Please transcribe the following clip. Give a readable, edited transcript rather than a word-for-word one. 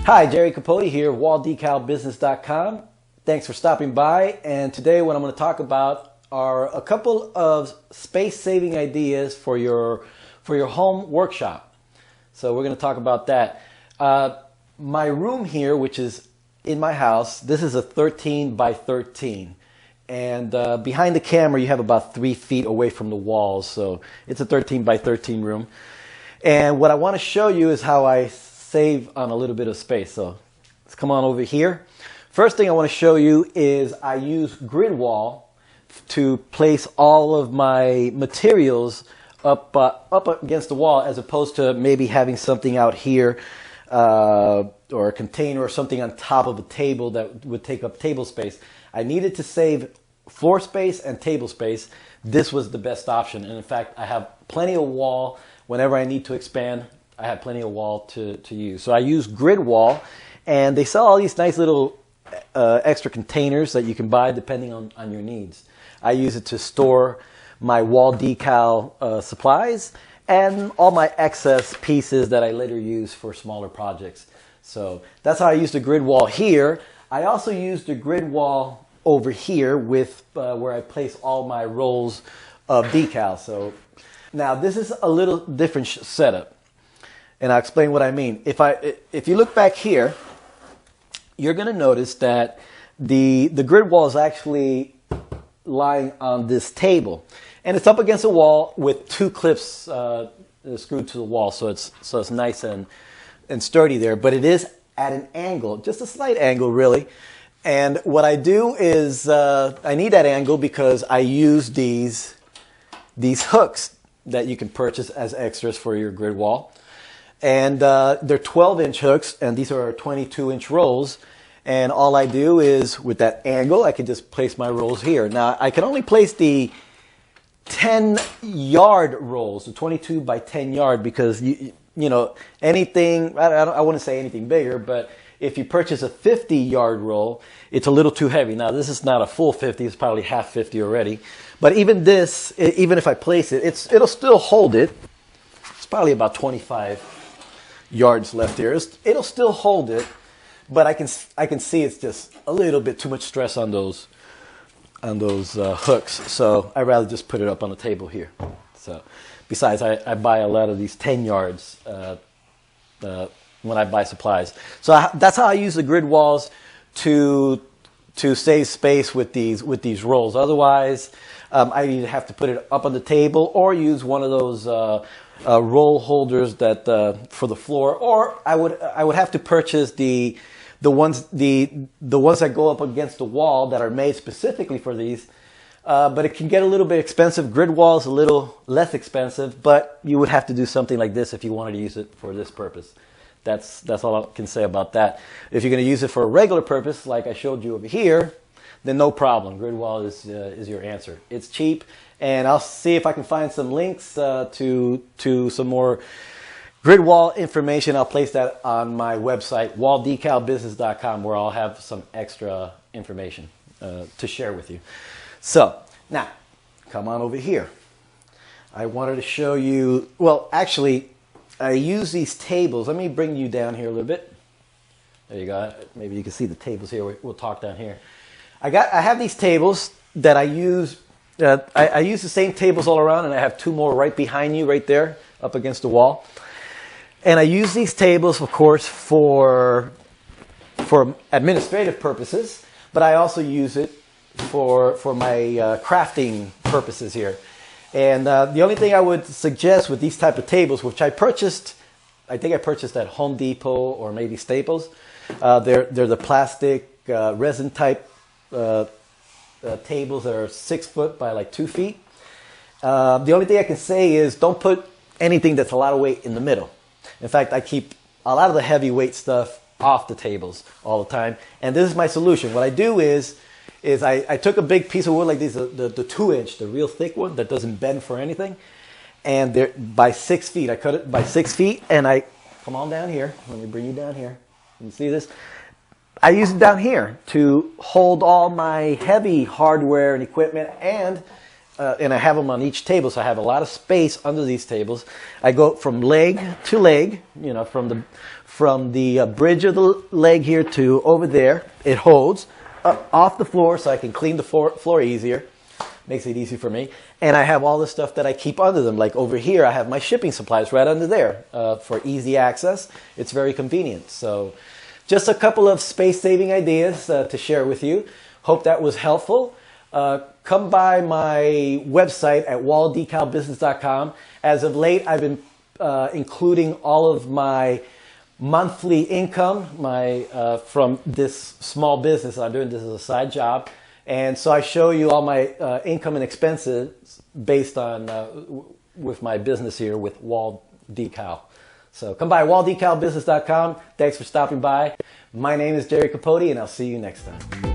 Hi, Jerry Capote here, walldecalbusiness.com. Thanks for stopping by. And today what I'm going to talk about are a couple of space-saving ideas for your home workshop. So we're going to talk about that. My room here, which is in my house, this is a 13 by 13. And behind the camera, you have about 3 feet away from the walls. So it's a 13 by 13 room. And what I want to show you is how I save on a little bit of space. So let's come on over here. First thing I want to show you is I use grid wall to place all of my materials up against the wall, as opposed to maybe having something out here or a container or something on top of a table that would take up table space. I needed to save floor space and table space. This was the best option, and in fact I have plenty of wall. Whenever I need to expand, I have plenty of wall to use. So I use grid wall, and they sell all these nice little extra containers that you can buy depending on your needs. I use it to store my wall decal supplies and all my excess pieces that I later use for smaller projects. So that's how I use the grid wall here. I also use the grid wall over here with where I place all my rolls of decal. So now this is a little different setup, and I'll explain what I mean. If you look back here, you're going to notice that the grid wall is actually lying on this table, and it's up against the wall with 2 clips screwed to the wall, so it's nice and sturdy there. But it is at an angle, just a slight angle really. And what I do is I need that angle because I use these hooks that you can purchase as extras for your grid wall. And they're 12-inch hooks, and these are 22-inch rolls. And all I do is, with that angle, I can just place my rolls here. Now, I can only place the 10-yard rolls, the 22 by 10 yard, because you know, anything, I wouldn't say anything bigger, but if you purchase a 50-yard roll, it's a little too heavy. Now, this is not a full 50, it's probably half 50 already. But even this, even if I place it, it'll still hold it. It's probably about 25 yards left here. It'll still hold it, but I can see it's just a little bit too much stress on those hooks. So I'd rather just put it up on the table here. So besides, I buy a lot of these 10 yards when I buy supplies. So that's how I use the grid walls to save space with these rolls. Otherwise, I either have to put it up on the table or use one of those roll holders that for the floor, or I would have to purchase the ones that go up against the wall that are made specifically for these. But it can get a little bit expensive. Grid wall is a little less expensive, but you would have to do something like this if you wanted to use it for this purpose. That's all I can say about that. If you're going to use it for a regular purpose, like I showed you over here, then no problem. Grid wall is your answer. It's cheap, and I'll see if I can find some links to some more grid wall information. I'll place that on my website, walldecalbusiness.com, where I'll have some extra information to share with you. So now, come on over here. I wanted to show you, well, actually, I use these tables. Let me bring you down here a little bit. There you go. Maybe you can see the tables here. We'll talk down here. I have these tables that I use. I use the same tables all around, and I have 2 more right behind you, right there, up against the wall. And I use these tables, of course, for administrative purposes, but I also use it for my crafting purposes here. And the only thing I would suggest with these type of tables, which I think I purchased at Home Depot or maybe Staples, they're the plastic resin type tables that are 6 foot by like 2 feet. The only thing I can say is don't put anything that's a lot of weight in the middle. In fact, I keep a lot of the heavyweight stuff off the tables all the time. And this is my solution. What I do is I took a big piece of wood like this, the 2-inch, the real thick one that doesn't bend for anything. And they're by 6 feet. I cut it by 6 feet, and I come on down here. Let me bring you down here. You see this? I use it down here to hold all my heavy hardware and equipment, and and I have them on each table, so I have a lot of space under these tables. I go from leg to leg, you know, from the bridge of the leg here to over there. It holds off the floor, so I can clean the floor easier. Makes it easy for me. And I have all the stuff that I keep under them. Like over here, I have my shipping supplies right under there for easy access. It's very convenient. So just a couple of space-saving ideas to share with you. Hope that was helpful. Come by my website at walldecalbusiness.com. As of late, I've been including all of my monthly income from this small business. I'm doing this as a side job. And so I show you all my income and expenses based on with my business here with Wall Decal. So come by walldecalbusiness.com. Thanks for stopping by. My name is Jerry Capote, and I'll see you next time.